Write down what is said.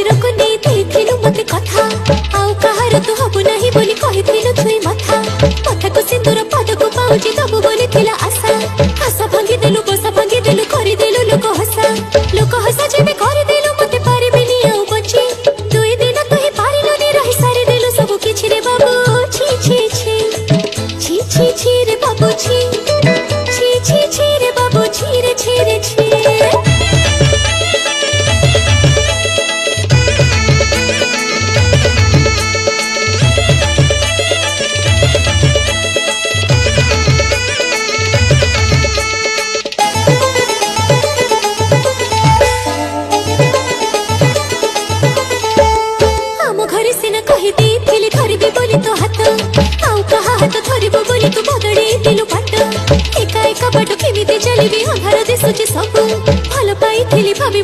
ଶରୀରକୁ ନେଇ ଦେଇଥିଲୁ ମତେ କଥା ଆଉ କାହାର ତୁ ହବୁ ନାହିଁ ବୋଲି କହିଥିଲୁ ଛୁଇଁ ମଥା କଥାକୁ ସିନ୍ଦୁର ପାଦକୁ ପାଉଁଜି ଦବୁ ବୋଲି ଥିଲା ଆଶା ଆଶା ଭାଙ୍ଗିଦେଲୁ ବସା ଭାଙ୍ଗିଦେଲୁ କରିଦେଲୁ ଲୋକ ହସା ଯେବେ କରିଦେଲୁ ମତେ ପାରିବିନି ଆଉ ବଞ୍ଚି 2 ଦିନ ତୁ ହିଁ ପାରିଲୁନି ରହି ସାରିଦେଲୁ ସବୁ କିଛି ରେ ବାବୁ ଛି ଛି ଛି ଛି ଛି ଛି ରେ ବାବୁ ଛି ଛି ଛି ଛି ରେ ବାବୁ ଛି ରେ ଛି ରେ ଛି एका एका बाटो केमिति चलिबी अंधार दिसुची सब भल पाइथिली भाबी